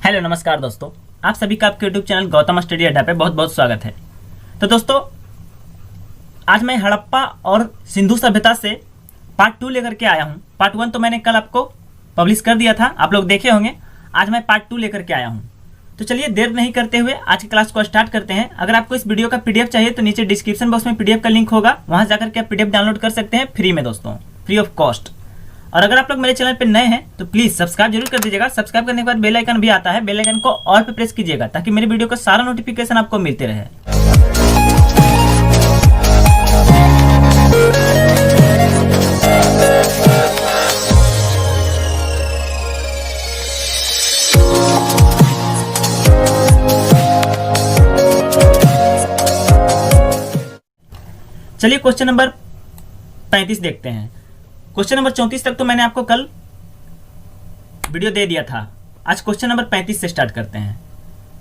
Hello नमस्कार दोस्तों, आप सभी का आपके यूट्यूब चैनल गौतम स्टडी अड्डा पे बहुत बहुत स्वागत है। तो दोस्तों, आज मैं हड़प्पा और सिंधु सभ्यता से पार्ट 2 लेकर के आया हूँ। पार्ट 1 तो मैंने कल आपको पब्लिश कर दिया था, आप लोग देखे होंगे। आज मैं पार्ट 2 लेकर के आया हूँ। तो चलिए देर नहीं करते हुए आज की क्लास को स्टार्ट करते हैं। अगर आपको इस वीडियो का पीडीएफ चाहिए तो नीचे डिस्क्रिप्शन बॉक्स में पीडीएफ का लिंक होगा, वहाँ जाकर के आप पीडीएफ डाउनलोड कर सकते हैं फ्री में दोस्तों, फ्री ऑफ कॉस्ट। और अगर आप लोग मेरे चैनल पे नए हैं तो प्लीज़ सब्सक्राइब जरूर कर दीजिएगा। सब्सक्राइब करने के बाद बेल आइकन भी आता है, बेल आइकन को ऑल पे प्रेस कीजिएगा ताकि मेरे वीडियो का सारा नोटिफिकेशन आपको मिलते रहे। चलिए क्वेश्चन नंबर 35 देखते हैं। क्वेश्चन नंबर 34 तक तो मैंने आपको कल वीडियो दे दिया था। आज क्वेश्चन नंबर 35 से स्टार्ट करते हैं।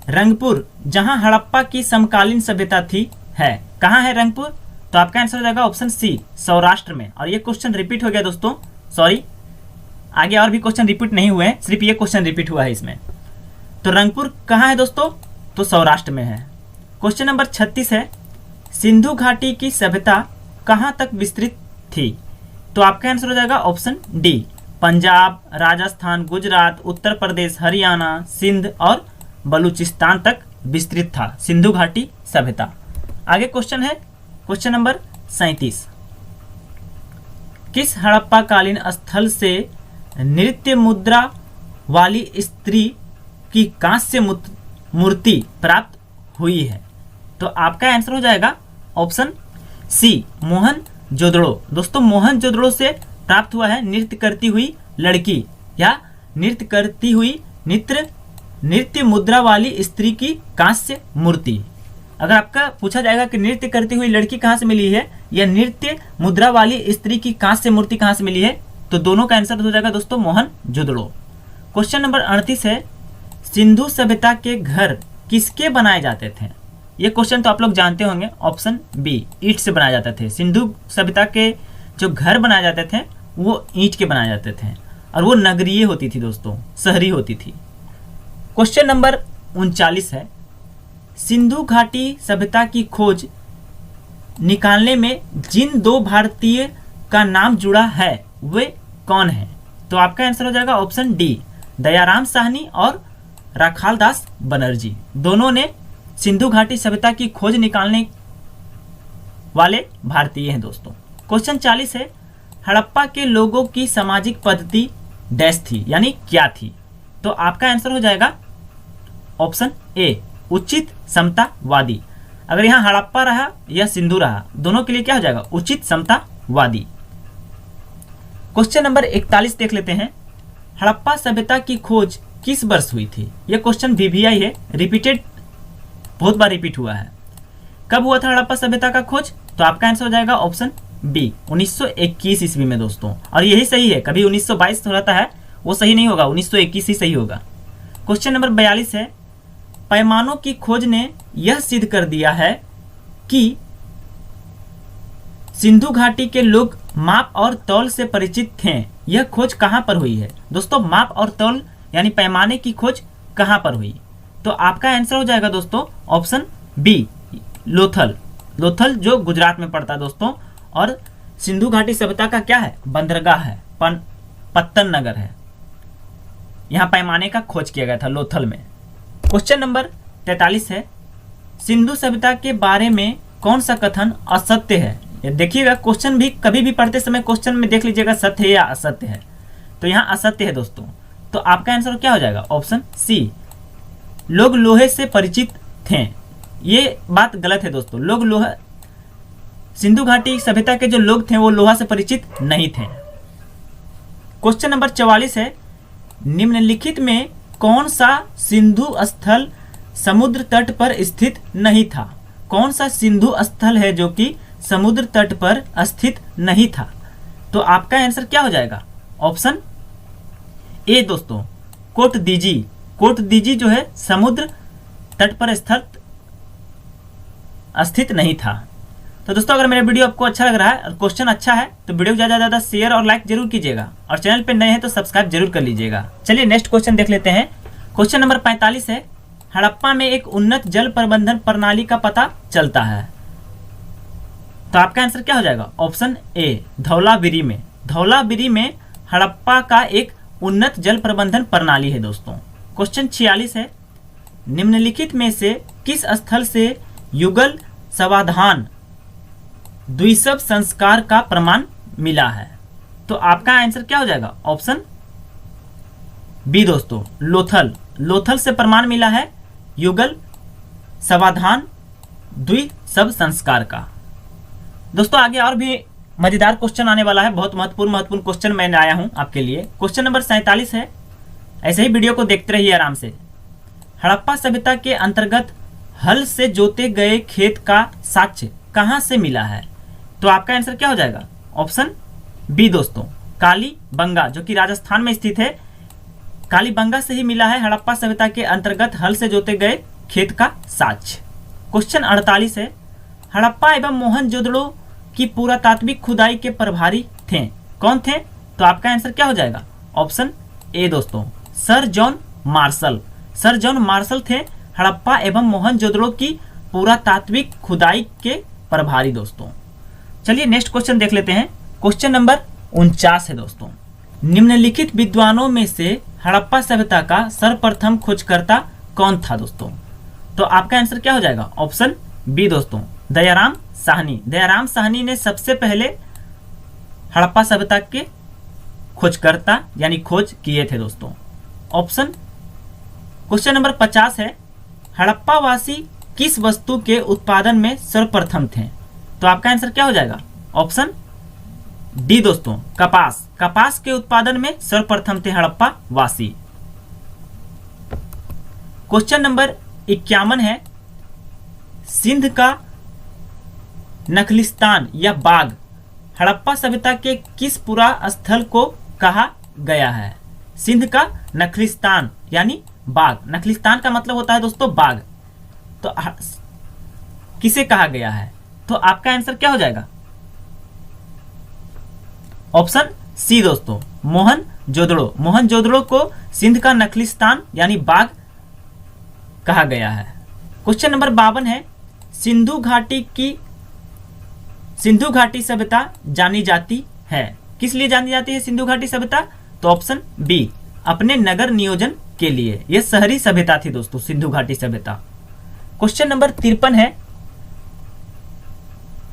रंगपुर, जहां हड़प्पा की समकालीन सभ्यता थी, है कहां है रंगपुर? तो आपका आंसर हो जाएगा ऑप्शन सी, सौराष्ट्र में। और ये क्वेश्चन रिपीट हो गया दोस्तों, सॉरी, आगे और भी क्वेश्चन रिपीट नहीं हुए हैं, सिर्फ ये क्वेश्चन रिपीट हुआ है इसमें। तो रंगपुर कहाँ है दोस्तों? तो सौराष्ट्र में है। क्वेश्चन नंबर 36 है, सिंधु घाटी की सभ्यता कहाँ तक विस्तृत थी? तो आपका आंसर हो जाएगा ऑप्शन डी, पंजाब, राजस्थान, गुजरात, उत्तर प्रदेश, हरियाणा, सिंध और बलूचिस्तान तक विस्तृत था सिंधु घाटी सभ्यता। आगे क्वेश्चन है क्वेश्चन नंबर 37, किस हड़प्पा कालीन स्थल से नृत्य मुद्रा वाली स्त्री की कांस्य मूर्ति प्राप्त हुई है? तो आपका आंसर हो जाएगा ऑप्शन सी, मोहनजोदड़ो। दोस्तों, मोहनजोदड़ो से प्राप्त हुआ है नृत्य करती हुई लड़की या नृत्य करती हुई नृत्य मुद्रा वाली स्त्री की कांस्य मूर्ति। अगर आपका पूछा जाएगा कि नृत्य करती हुई लड़की कहाँ से मिली है या नृत्य मुद्रा वाली स्त्री की कांस्य मूर्ति कहाँ से मिली है, तो दोनों का आंसर हो जाएगा दोस्तों मोहनजोदड़ो। क्वेश्चन नंबर 38 है, सिंधु सभ्यता के घर किसके बनाए जाते थे? ये क्वेश्चन तो आप लोग जानते होंगे, ऑप्शन बी, ईंट से बनाए जाते थे। सिंधु सभ्यता के जो घर बनाए जाते थे वो ईंट के बनाए जाते थे और वो नगरीय होती थी दोस्तों, शहरी होती थी। क्वेश्चन नंबर 39 है, सिंधु घाटी सभ्यता की खोज निकालने में जिन दो भारतीय का नाम जुड़ा है वे कौन है? तो आपका आंसर हो जाएगा ऑप्शन डी, दयाराम साहनी और राखालदास बनर्जी। दोनों ने सिंधु घाटी सभ्यता की खोज निकालने वाले भारतीय हैं दोस्तों। क्वेश्चन 40 है, हड़प्पा के लोगों की सामाजिक पद्धति डैश थी, यानी क्या थी? तो आपका आंसर हो जाएगा ऑप्शन ए, उचित समतावादी। अगर यहाँ हड़प्पा रहा या सिंधु रहा, दोनों के लिए क्या हो जाएगा? उचित समतावादी। क्वेश्चन नंबर 41 देख लेते हैं, हड़प्पा सभ्यता की खोज किस वर्ष हुई थी? यह क्वेश्चन वीवीआई है, रिपीटेड, बहुत बार रिपीट हुआ है। कब हुआ था हड़प्पा सभ्यता का खोज? तो आपका आंसर हो जाएगा ऑप्शन बी, 1921 ईस्वी में दोस्तों। और यही सही है, कभी 1922 रहता है, वो सही नहीं होगा, 1921 ही सही होगा। क्वेश्चन नंबर 42 है, पैमानों की खोज ने यह सिद्ध कर दिया है कि सिंधु घाटी के लोग माप और तौल से परिचित थे। यह खोज कहां पर हुई है? दोस्तों, माप और तौल यानी पैमाने की खोज कहां पर हुई? तो आपका आंसर हो जाएगा दोस्तों ऑप्शन बी, लोथल। लोथल जो गुजरात में पड़ता है दोस्तों। और सिंधु घाटी सभ्यता का क्या है? बंदरगाह है, पत्तन नगर है, यहाँ पैमाने का खोज किया गया था लोथल में। क्वेश्चन नंबर 43 है, सिंधु सभ्यता के बारे में कौन सा कथन असत्य है? ये देखिएगा, क्वेश्चन भी कभी भी पढ़ते समय क्वेश्चन में देख लीजिएगा सत्य है या असत्य है। तो यहाँ असत्य है दोस्तों। तो आपका आंसर क्या हो जाएगा? ऑप्शन सी, लोग लोहे से परिचित थे। ये बात गलत है दोस्तों, लोग लोहा, सिंधु घाटी सभ्यता के जो लोग थे वो लोहा से परिचित नहीं थे। क्वेश्चन नंबर 44 है, निम्नलिखित में कौन सा सिंधु स्थल समुद्र तट पर स्थित नहीं था? कौन सा सिंधु स्थल है जो कि समुद्र तट पर स्थित नहीं था? तो आपका आंसर क्या हो जाएगा? ऑप्शन ए दोस्तों, कोटदीजी। कोटदीजी जो है समुद्र तट पर स्थित नहीं था। तो दोस्तों, अगर मेरा वीडियो आपको अच्छा लग रहा है और क्वेश्चन अच्छा है तो वीडियो को ज़्यादा से ज़्यादा शेयर और लाइक जरूर कीजिएगा और चैनल पे नए हैं तो सब्सक्राइब जरूर कर लीजिएगा। चलिए नेक्स्ट क्वेश्चन देख लेते हैं। क्वेश्चन नंबर 45 है, हड़प्पा में एक उन्नत जल प्रबंधन प्रणाली का पता चलता है। तो आपका आंसर क्या हो जाएगा? ऑप्शन ए, धौलागिरी में। धौलागिरी में हड़प्पा का एक उन्नत जल प्रबंधन प्रणाली है दोस्तों। क्वेश्चन 46 है, निम्नलिखित में से किस स्थल से युगल समाधान द्विशव संस्कार का प्रमाण मिला है? तो आपका आंसर क्या हो जाएगा? ऑप्शन बी दोस्तों, लोथल। लोथल से प्रमाण मिला है युगल समाधान द्विशव संस्कार का। दोस्तों आगे और भी मजेदार क्वेश्चन आने वाला है, बहुत महत्वपूर्ण क्वेश्चन मैं आया हूं आपके लिए। क्वेश्चन नंबर 47 है, ऐसे ही वीडियो को देखते रहिए आराम से। हड़प्पा सभ्यता के अंतर्गत हल से जोते गए खेत का साक्ष्य कहां से मिला है? तो आपका आंसर क्या हो जाएगा? ऑप्शन बी दोस्तों, कालीबंगा, जो कि राजस्थान में स्थित है। कालीबंगा से ही मिला है हड़प्पा सभ्यता के अंतर्गत हल से जोते गए खेत का साक्ष्य। क्वेश्चन 48 है, हड़प्पा एवं मोहनजोदड़ो की पुरातात्विक खुदाई के प्रभारी थे, कौन थे? तो आपका आंसर क्या हो जाएगा? ऑप्शन ए दोस्तों, sir John Marshall. Sir John Marshall थे हड़प्पा एवं मोहनजोदड़ो की पुरातात्विक खुदाई के प्रभारी दोस्तों। चलिए नेक्स्ट क्वेश्चन देख लेते हैं। क्वेश्चन नंबर 49 है दोस्तों, निम्नलिखित विद्वानों में से हड़प्पा सभ्यता का सर्वप्रथम खोजकर्ता कौन था दोस्तों? तो आपका आंसर क्या हो जाएगा? ऑप्शन बी दोस्तों, दयाराम साहनी। दयाराम साहनी ने सबसे पहले हड़प्पा सभ्यता के खोजकर्ता यानी खोज किए थे दोस्तों। ऑप्शन क्वेश्चन नंबर 50 है, हड़प्पा वासी किस वस्तु के उत्पादन में सर्वप्रथम थे? तो आपका आंसर क्या हो जाएगा? ऑप्शन डी दोस्तों, कपास। कपास के उत्पादन में सर्वप्रथम थे हड़प्पा वासी। क्वेश्चन नंबर 51 है, सिंध का नखलिस्तान या बाग हड़प्पा सभ्यता के किस पुरा स्थल को कहा गया है? सिंध का नखलिस्तान यानी बाग। नखलिस्तान का मतलब होता है दोस्तों बाग। तो किसे कहा गया है? तो आपका आंसर क्या हो जाएगा? ऑप्शन सी दोस्तों, मोहनजोदड़ो। मोहनजोदड़ो को सिंध का नखलिस्तान यानी बाग कहा गया है। क्वेश्चन नंबर 52 है, सिंधु घाटी सभ्यता जानी जाती है, किस लिए जानी जाती है सिंधु घाटी सभ्यता? तो ऑप्शन बी, अपने नगर नियोजन के लिए। यह शहरी सभ्यता थी दोस्तों, सिंधु घाटी सभ्यता। क्वेश्चन नंबर 53 है,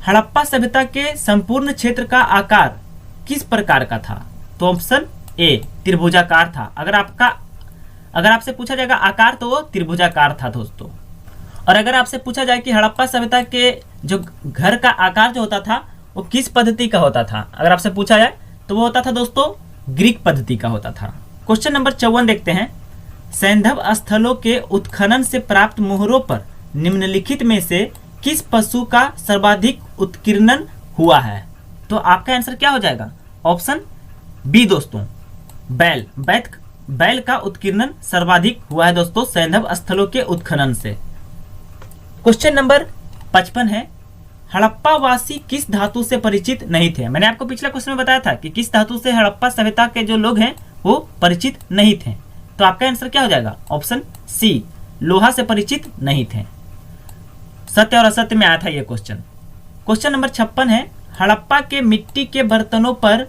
हड़प्पा सभ्यता के संपूर्ण क्षेत्र का आकार किस प्रकार का था? तो ऑप्शन ए, त्रिभुजाकार था। अगर आपसे पूछा जाएगा आकार तो वो त्रिभुजाकार था दोस्तों। और अगर आपसे पूछा जाए कि हड़प्पा सभ्यता के जो घर का आकार जो होता था वो किस पद्धति का होता था, अगर आपसे पूछा जाए तो वो होता था दोस्तों ग्रीक पद्धति का होता था। क्वेश्चन नंबर 54 देखते हैं, सैंधव स्थलों के उत्खनन से प्राप्त मोहरों पर निम्नलिखित में से किस पशु का सर्वाधिक उत्कीर्णन हुआ है? तो आपका आंसर क्या हो जाएगा? ऑप्शन बी दोस्तों, बैल। बैल का उत्कीर्णन सर्वाधिक हुआ है दोस्तों सैंधव स्थलों के उत्खनन से। क्वेश्चन नंबर 55 है, हड़प्पा वासी किस धातु से परिचित नहीं थे? मैंने आपको पिछला क्वेश्चन में बताया था कि किस धातु से हड़प्पा सभ्यता के जो लोग हैं वो परिचित नहीं थे। तो आपका आंसर क्या हो जाएगा? ऑप्शन सी, लोहा से परिचित नहीं थे। सत्य और असत्य में आया था ये क्वेश्चन। क्वेश्चन नंबर 56 है, हड़प्पा के मिट्टी के बर्तनों पर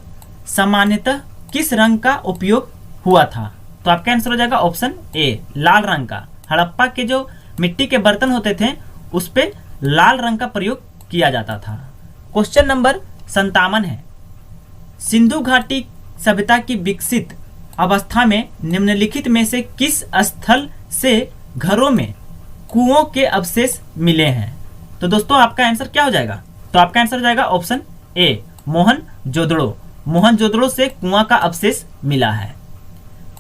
सामान्यतः किस रंग का उपयोग हुआ था? तो आपका आंसर हो जाएगा ऑप्शन ए, लाल रंग का। हड़प्पा के जो मिट्टी के बर्तन होते थे उस पे लाल रंग का प्रयोग किया जाता था। क्वेश्चन नंबर 57 है, सिंधु घाटी सभ्यता की विकसित अवस्था में निम्नलिखित में से किस स्थल से घरों में कुओं के अवशेष मिले हैं? तो दोस्तों आपका आंसर क्या हो जाएगा? तो आपका आंसर हो जाएगा ऑप्शन ए, मोहनजोदड़ो। मोहनजोदड़ो से कुआं का अवशेष मिला है।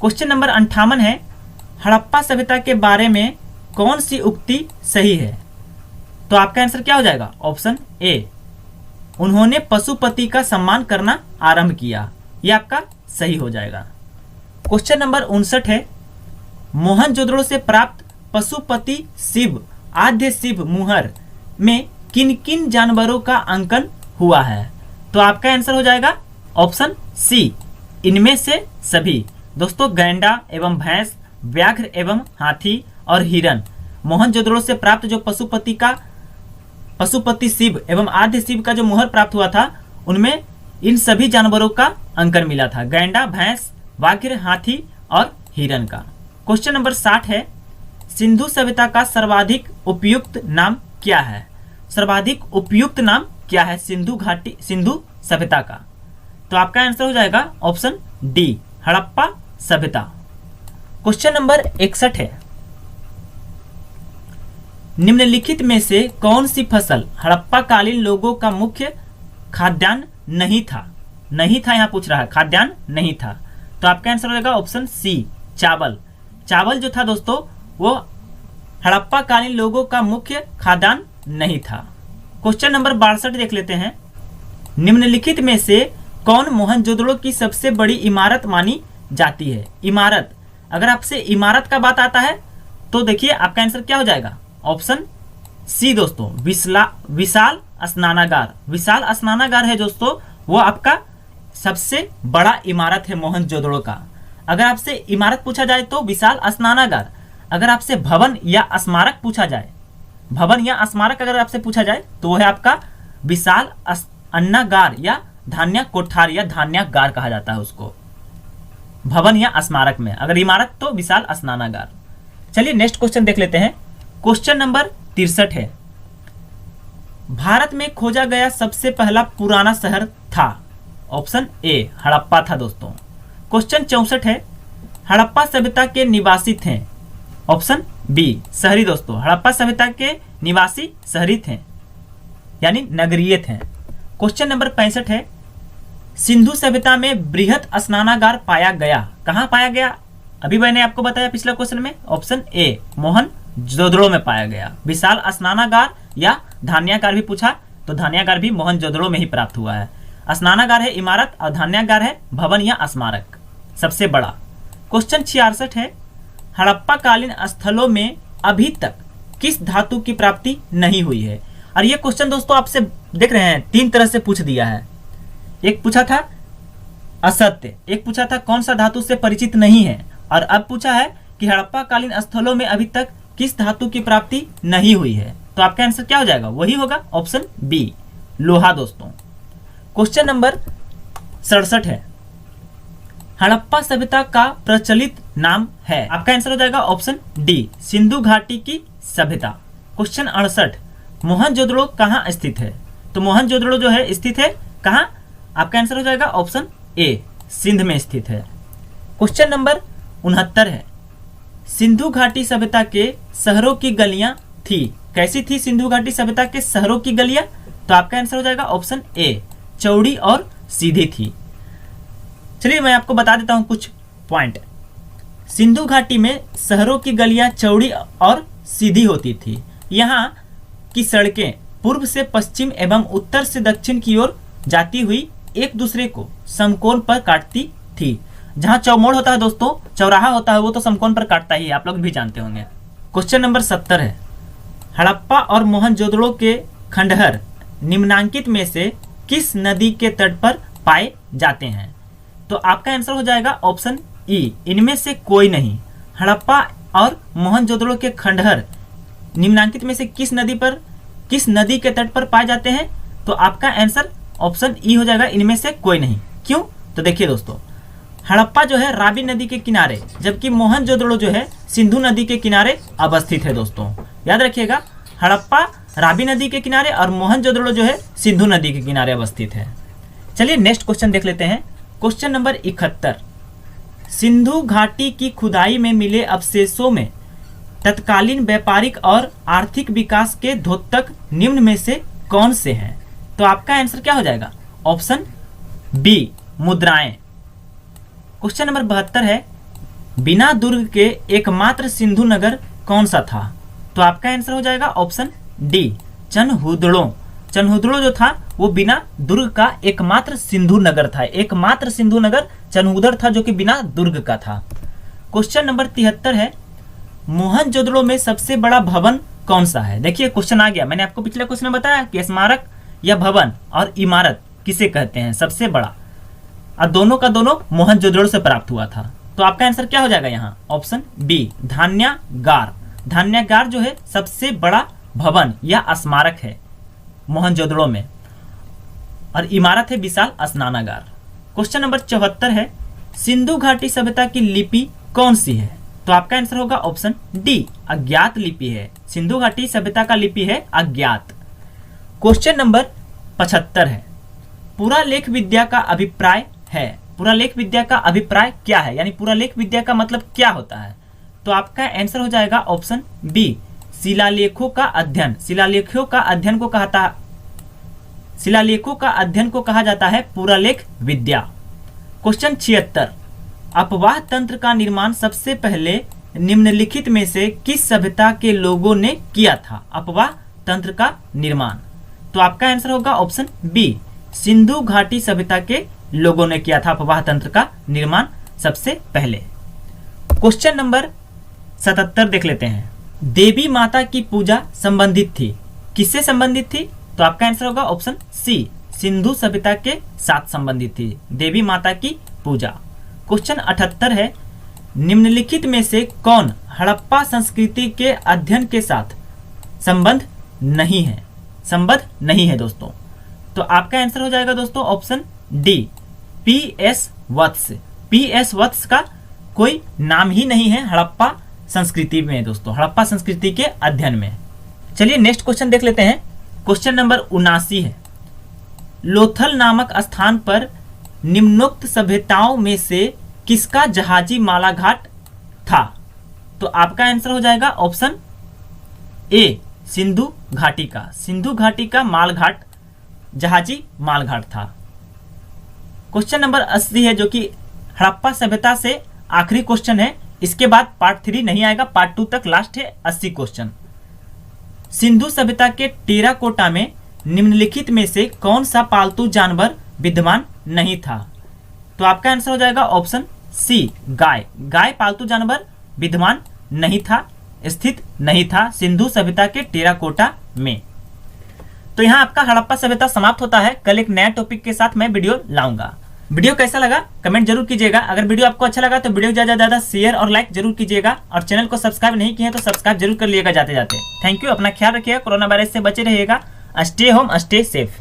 क्वेश्चन नंबर 58 है, हड़प्पा सभ्यता के बारे में कौन सी उक्ति सही है? तो आपका आंसर क्या हो जाएगा? ऑप्शन ए, उन्होंने पशुपति का सम्मान करना आरंभ किया। यह आपका सही हो जाएगा। क्वेश्चन नंबर 59 है, मोहनजोदड़ो से प्राप्त पशुपति शिव आद्य शिव मुहर में किन किन जानवरों का अंकन हुआ है? तो आपका आंसर हो जाएगा ऑप्शन सी, इनमें से सभी। दोस्तों गैंडा एवं भैंस व्याघ्र एवं हाथी और हिरण। मोहनजोदड़ो से प्राप्त जो पशुपति शिव एवं आद्य शिव का जो मुहर प्राप्त हुआ था, उनमें इन सभी जानवरों का अंकन मिला था, गैंडा, भैंस, व्याघ्र, हाथी और हिरण का। क्वेश्चन नंबर 60 है, सिंधु सभ्यता का सर्वाधिक उपयुक्त नाम क्या है? सर्वाधिक उपयुक्त नाम क्या है सिंधु सभ्यता का? तो आपका आंसर हो जाएगा ऑप्शन डी, हड़प्पा सभ्यता। क्वेश्चन नंबर 61 है, निम्नलिखित में से कौन सी फसल हड़प्पा कालीन लोगों का मुख्य खाद्यान्न नहीं था? नहीं था यहाँ पूछ रहा है, खाद्यान्न नहीं था। तो आपका आंसर हो जाएगा ऑप्शन सी, चावल। चावल जो था दोस्तों वो हड़प्पा कालीन लोगों का मुख्य खाद्यान्न नहीं था। क्वेश्चन नंबर 62 देख लेते हैं, निम्नलिखित में से कौन मोहनजोदड़ो की सबसे बड़ी इमारत मानी जाती है? इमारत, अगर आपसे इमारत का बात आता है तो देखिए आपका आंसर क्या हो जाएगा, ऑप्शन सी दोस्तों, विशाल स्नानागार। विशाल स्नानागार है दोस्तों, वो आपका सबसे बड़ा इमारत है मोहनजोदड़ो का। अगर आपसे इमारत पूछा जाए तो विशाल स्नानागार, अगर आपसे भवन या स्मारक पूछा जाए, भवन या स्मारक अगर आपसे पूछा जाए तो वह है आपका विशाल अन्नागार या धान्य कोठार या धान्यागार कहा जाता है उसको, भवन या स्मारक में। अगर इमारत तो विशाल स्नानागार। चलिए नेक्स्ट क्वेश्चन देख लेते हैं। क्वेश्चन नंबर 63 है, भारत में खोजा गया सबसे पहला पुराना शहर था? ऑप्शन ए, हड़प्पा था दोस्तों। क्वेश्चन 64 है, हड़प्पा सभ्यता के निवासी थे? ऑप्शन बी, शहरी दोस्तों, हड़प्पा सभ्यता के निवासी शहरी थे यानी नगरीय थे। क्वेश्चन नंबर 65 है, सिंधु सभ्यता में बृहत स्नानागार पाया गया, कहाँ पाया गया? अभी मैंने आपको बताया पिछला क्वेश्चन में, ऑप्शन ए, मोहनजोदड़ो में पाया गया। विशाल स्नानागार या धान्यागार भी पूछा तो धान्यागार भी मोहनजोदड़ो में ही प्राप्त हुआ है। स्नानागार है इमारत और धान्यागार है भवन या स्मारक, सबसे बड़ा। क्वेश्चन 66 है, हड़प्पा कालीन स्थलों में अभी तक किस धातु की प्राप्ति नहीं हुई है? और ये क्वेश्चन दोस्तों आपसे देख रहे हैं 3 तरह से पूछ दिया है। एक पूछा था असत्य, एक पूछा था कौन सा धातु से परिचित नहीं है, और अब पूछा है कि हड़प्पा कालीन स्थलों में अभी तक किस धातु की प्राप्ति नहीं हुई है। तो आपका आंसर क्या हो जाएगा, वही होगा ऑप्शन बी, लोहा दोस्तों। क्वेश्चन नंबर 67 है, हड़प्पा सभ्यता का प्रचलित नाम है? आपका आंसर हो जाएगा ऑप्शन डी, सिंधु घाटी की सभ्यता। क्वेश्चन 68, मोहनजोदड़ो कहाँ स्थित है? तो मोहनजोदड़ो जो है स्थित है कहाँ? आपका आंसर हो जाएगा ऑप्शन ए, सिंध में स्थित है। क्वेश्चन नंबर 69 है, सिंधु घाटी सभ्यता के शहरों की गलियां थी? कैसी थी सिंधु घाटी सभ्यता के शहरों की गलियां? तो आपका आंसर हो जाएगा ऑप्शन ए, चौड़ी और सीधी थी। चलिए मैं आपको बता देता हूं कुछ पॉइंट। सिंधु घाटी में शहरों की गलियां चौड़ी और सीधी होती थी। यहाँ की सड़कें पूर्व से पश्चिम एवं उत्तर से दक्षिण की ओर जाती हुई एक दूसरे को समकोण पर काटती थी। जहाँ चौमोड़ होता है दोस्तों, चौराहा होता है, वो तो समकोण पर काटता ही है, आप लोग भी जानते होंगे। क्वेश्चन नंबर 70 है, हड़प्पा और मोहनजोदड़ो के खंडहर निम्नांकित में से किस नदी के तट पर पाए जाते हैं? तो आपका आंसर हो जाएगा ऑप्शन ई, इनमें से कोई नहीं। हड़प्पा और मोहनजोदड़ो के खंडहर निम्नांकित में से किस नदी के तट पर पाए जाते हैं? तो आपका आंसर ऑप्शन ई हो जाएगा, इनमें से कोई नहीं। क्यों? तो देखिए दोस्तों, हड़प्पा जो है रावी नदी के किनारे, जबकि मोहनजोदड़ो जो है सिंधु नदी के किनारे अवस्थित है दोस्तों। याद रखिएगा, हड़प्पा रावी नदी के किनारे और मोहनजोदड़ो जो है सिंधु नदी के किनारे अवस्थित है। चलिए नेक्स्ट क्वेश्चन देख लेते हैं। क्वेश्चन नंबर 71, सिंधु घाटी की खुदाई में मिले अवशेषों में तत्कालीन व्यापारिक और आर्थिक विकास के द्योतक निम्न में से कौन से हैं? तो आपका आंसर क्या हो जाएगा? ऑप्शन बी, मुद्राएं। क्वेश्चन नंबर 72 है, बिना दुर्ग के एकमात्र सिंधु नगर कौन सा था? तो आपका आंसर हो जाएगा ऑप्शन डी, चनहुदड़ो। चनहुदड़ो जो था वो बिना दुर्ग का एकमात्र सिंधु नगर था। एकमात्र सिंधु नगर चनहुदड़ था जो कि बिना दुर्ग का था। क्वेश्चन नंबर 73 है, मोहनजोदड़ो में सबसे बड़ा भवन कौन सा है? देखिए क्वेश्चन आ गया, मैंने आपको पिछले क्वेश्चन में बताया कि स्मारक या भवन और इमारत किसे कहते हैं सबसे बड़ा, और दोनों का दोनों मोहनजोदड़ो से प्राप्त हुआ था। तो आपका आंसर क्या हो जाएगा यहाँ? Option B धान्यागार। धान्यागार जो है सबसे बड़ा भवन या स्मारक है मोहनजोदड़ो में, और इमारत है विशाल स्नानागार। क्वेश्चन नंबर 74 है, सिंधु घाटी सभ्यता की लिपि कौन सी है? तो आपका आंसर होगा ऑप्शन डी अज्ञात लिपि है। सिंधु घाटी सभ्यता का लिपि है अज्ञात। क्वेश्चन नंबर 75 है, पुरालेख विद्या का अभिप्राय है। पुरालेख विद्या का अभिप्राय क्या है, यानी पुरालेख विद्या का मतलब क्या होता है? तो आपका आंसर हो जाएगा ऑप्शन बी शिलालेखों का अध्ययन। शिलालेखों का अध्ययन को कहा जाता है पुरालेख विद्या। क्वेश्चन 76, अपवाह तंत्र का निर्माण सबसे पहले निम्नलिखित में से किस सभ्यता के लोगों ने किया था? अपवाह तंत्र का निर्माण, तो आपका आंसर होगा ऑप्शन बी सिंधु घाटी सभ्यता के लोगों ने किया था अपवाह तंत्र का निर्माण सबसे पहले। क्वेश्चन नंबर 77 देख लेते हैं, देवी माता की पूजा संबंधित थी, किससे संबंधित थी? तो आपका आंसर होगा ऑप्शन सी सिंधु सभ्यता के साथ संबंधित थी देवी माता की पूजा। क्वेश्चन 78 है, निम्नलिखित में से कौन हड़प्पा संस्कृति के अध्ययन के साथ संबंध नहीं है दोस्तों? तो आपका आंसर हो जाएगा दोस्तों ऑप्शन डी पी.एस. वत्स। पी.एस. वत्स का कोई नाम ही नहीं है हड़प्पा संस्कृति में दोस्तों, हड़प्पा संस्कृति के अध्ययन में। चलिए नेक्स्ट क्वेश्चन देख लेते हैं। क्वेश्चन नंबर 79 है, लोथल नामक स्थान पर निम्नोक्त सभ्यताओं में से किसका जहाजी मालाघाट था? तो आपका आंसर हो जाएगा ऑप्शन ए सिंधु घाटी का। सिंधु घाटी का मालघाट जहाजी मालघाट था। क्वेश्चन नंबर 80 है, जो कि हड़प्पा सभ्यता से आखिरी क्वेश्चन है, इसके बाद पार्ट 3 नहीं आएगा, पार्ट 2 तक लास्ट है 80 क्वेश्चन। सिंधु सभ्यता के टेराकोटा में निम्नलिखित में से कौन सा पालतू जानवर विद्यमान नहीं था? तो आपका आंसर हो जाएगा ऑप्शन सी गाय। गाय पालतू जानवर विद्यमान नहीं था, स्थित नहीं था सिंधु सभ्यता के टेराकोटा में। तो यहाँ आपका हड़प्पा सभ्यता समाप्त होता है। कल एक नया टॉपिक के साथ मैं वीडियो लाऊंगा। वीडियो कैसा लगा कमेंट जरूर कीजिएगा। अगर वीडियो आपको अच्छा लगा तो वीडियो ज्यादा शेयर और लाइक जरूर कीजिएगा, और चैनल को सब्सक्राइब नहीं किए तो सब्सक्राइब जरूर कर लिएगा जाते जाते। थैंक यू, अपना ख्याल रखिएगा, कोरोना वायरस से बचे रहिएगा। Stay home stay safe.